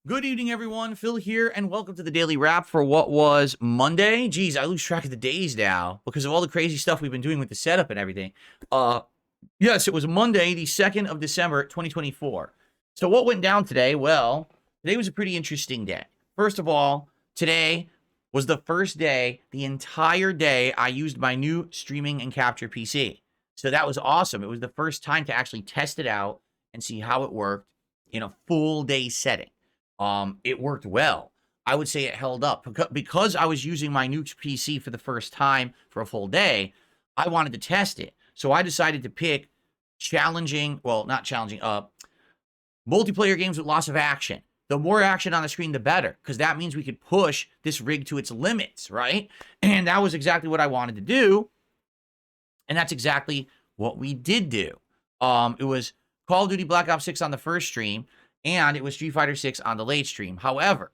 Good evening, everyone. Phil here, and welcome to the Daily Wrap for what was Monday. Geez, I lose track of the days now because of all the crazy stuff we've been doing with the setup and everything. Yes, it was Monday, the 2nd of December, 2024. So what went down today? Well, today was a pretty interesting day. First of all, today was the first day, the entire day, I used my new streaming and capture PC. So that was awesome. It was the first time to actually test it out and see how it worked in a full day setting. It worked well. I would say it held up because I was using my new PC for the first time for a full day. I wanted to test it. So I decided to pick not challenging, multiplayer games with lots of action. The more action on the screen, the better, because that means we could push this rig to its limits, right? And that was exactly what I wanted to do. And that's exactly what we did do. It was Call of Duty Black Ops 6 on the first stream, and it was Street Fighter 6 on the late stream. However,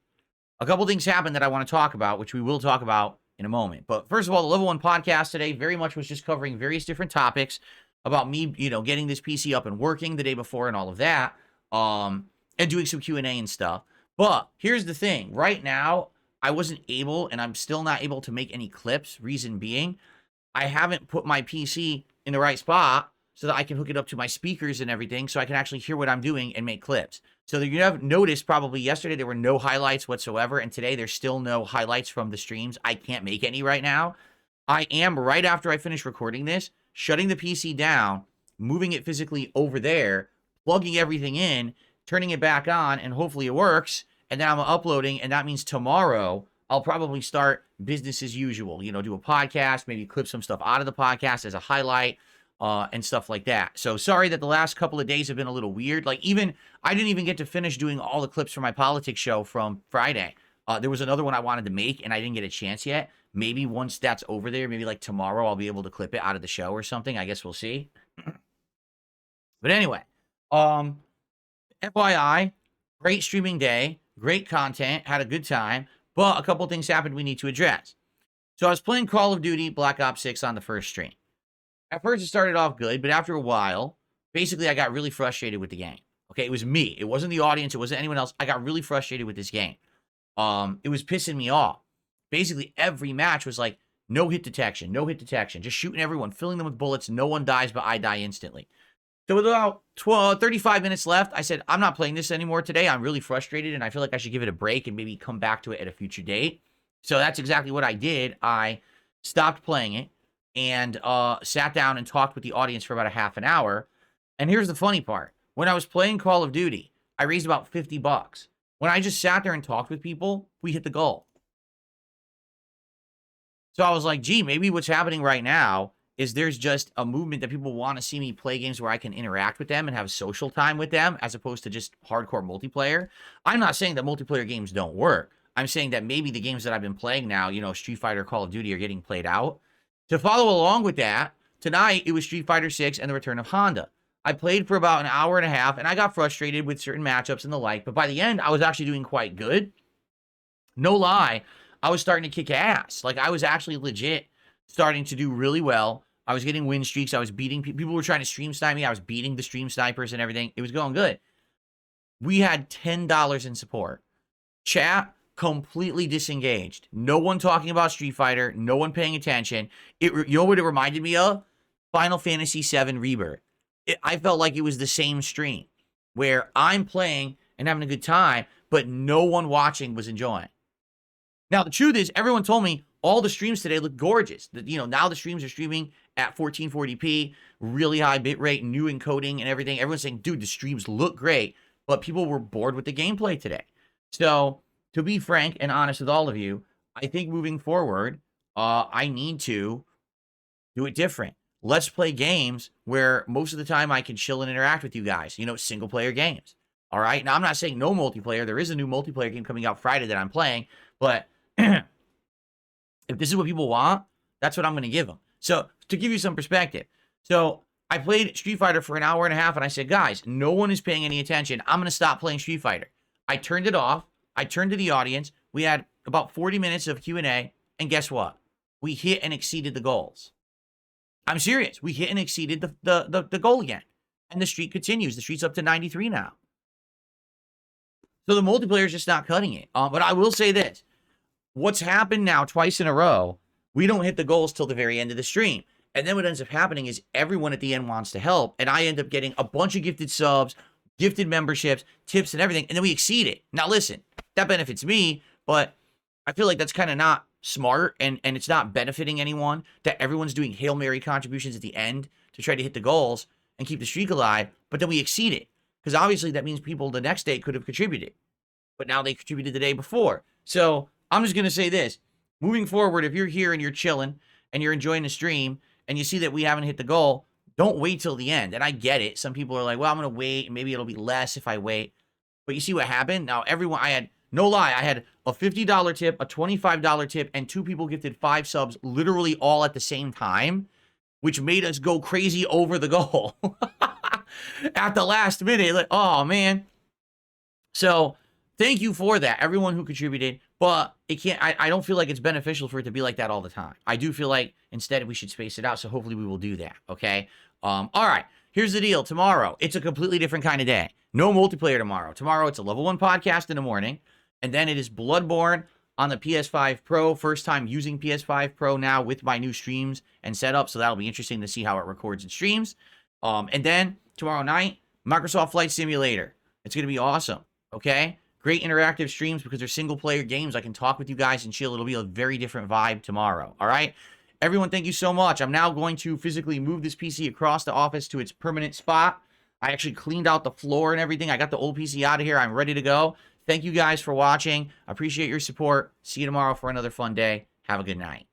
a couple things happened that I want to talk about, which we will talk about in a moment. But first of all, the Level 1 podcast today very much was just covering various different topics about me, getting this PC up and working the day before and all of that, and doing some Q&A and stuff. But here's the thing. Right now, I wasn't able, and I'm still not able to make any clips. Reason being, I haven't put my PC in the right spot so that I can hook it up to my speakers and everything so I can actually hear what I'm doing and make clips. So you have noticed probably yesterday there were no highlights whatsoever, and today there's still no highlights from the streams. I can't make any right now. I am, right after I finish recording this, shutting the PC down, moving it physically over there, plugging everything in, turning it back on, and hopefully it works, and then I'm uploading, and that means tomorrow I'll probably start business as usual. Do a podcast, maybe clip some stuff out of the podcast as a highlight, and stuff like that. So sorry that the last couple of days have been a little weird. I didn't even get to finish doing all the clips for my politics show from Friday. There was another one I wanted to make, and I didn't get a chance yet. Maybe once that's over there, maybe like tomorrow, I'll be able to clip it out of the show or something. I guess we'll see. But anyway, FYI, great streaming day, great content, had a good time, but a couple things happened we need to address. So I was playing Call of Duty Black Ops 6 on the first stream. At first, it started off good, but after a while, basically, I got really frustrated with the game. Okay, it was me. It wasn't the audience. It wasn't anyone else. I got really frustrated with this game. It was pissing me off. Basically, every match was like, no hit detection, just shooting everyone, filling them with bullets. No one dies, but I die instantly. So with about 35 minutes left, I said, I'm not playing this anymore today. I'm really frustrated, and I feel like I should give it a break and maybe come back to it at a future date. So that's exactly what I did. I stopped playing it and sat down and talked with the audience for about a half an hour. And here's the funny part. When I was playing Call of Duty, I raised about $50. When I just sat there and talked with people, we hit the goal. So I was like, gee, maybe what's happening right now is there's just a movement that people want to see me play games where I can interact with them and have social time with them as opposed to just hardcore multiplayer. I'm not saying that multiplayer games don't work. I'm saying that maybe the games that I've been playing now, Street Fighter, Call of Duty, are getting played out. To follow along with that, tonight it was Street Fighter 6 and the return of Honda. I played for about an hour and a half, and I got frustrated with certain matchups and the like, but by the end, I was actually doing quite good. No lie, I was starting to kick ass. I was actually legit starting to do really well. I was getting win streaks. I was beating people were trying to stream snipe me. I was beating the stream snipers and everything. It was going good. We had $10 in support. Chat completely disengaged. No one talking about Street Fighter. No one paying attention. You know what it reminded me of? Final Fantasy VII Rebirth. I felt like it was the same stream where I'm playing and having a good time, but no one watching was enjoying. Now, the truth is, everyone told me all the streams today look gorgeous. Now the streams are streaming at 1440p, really high bitrate, new encoding and everything. Everyone's saying, dude, the streams look great, but people were bored with the gameplay today. So, to be frank and honest with all of you, I think moving forward, I need to do it different. Let's play games where most of the time I can chill and interact with you guys. Single-player games. All right? Now, I'm not saying no multiplayer. There is a new multiplayer game coming out Friday that I'm playing. But if this is what people want, that's what I'm going to give them. So, to give you some perspective. So, I played Street Fighter for an hour and a half, and I said, guys, no one is paying any attention. I'm going to stop playing Street Fighter. I turned it off. I turned to the audience. We had about 40 minutes of Q&A, and guess what? We hit and exceeded the goals. I'm serious. We hit and exceeded the goal again. And the streak continues. The streak's up to 93 now. So the multiplayer is just not cutting it. But I will say this. What's happened now twice in a row, we don't hit the goals till the very end of the stream. And then what ends up happening is everyone at the end wants to help. And I end up getting a bunch of gifted subs, gifted memberships, tips, and everything. And then we exceed it. Now, listen, that benefits me, but I feel like that's kind of not smart. And it's not benefiting anyone that everyone's doing Hail Mary contributions at the end to try to hit the goals and keep the streak alive. But then we exceed it. Because obviously that means people the next day could have contributed. But now they contributed the day before. So I'm just going to say this. Moving forward, if you're here and you're chilling and you're enjoying the stream and you see that we haven't hit the goal, don't wait till the end. And I get it. Some people are like, well, I'm going to wait. And maybe it'll be less if I wait. But you see what happened? Now, everyone, I had, no lie, I had a $50 tip, a $25 tip, and 2 people gifted 5 subs literally all at the same time, which made us go crazy over the goal. At the last minute, like, oh, man. So thank you for that, everyone who contributed. But it can't. I don't feel like it's beneficial for it to be like that all the time. I do feel like instead we should space it out. So hopefully we will do that. Okay. All right. Here's the deal. Tomorrow, it's a completely different kind of day. No multiplayer tomorrow. Tomorrow, it's a level 1 podcast in the morning. And then it is Bloodborne on the PS5 Pro. First time using PS5 Pro now with my new streams and setup. So that'll be interesting to see how it records and streams. And then tomorrow night, Microsoft Flight Simulator. It's going to be awesome. Okay. Great interactive streams because they're single-player games. I can talk with you guys and chill. It'll be a very different vibe tomorrow, all right? Everyone, thank you so much. I'm now going to physically move this PC across the office to its permanent spot. I actually cleaned out the floor and everything. I got the old PC out of here. I'm ready to go. Thank you guys for watching. I appreciate your support. See you tomorrow for another fun day. Have a good night.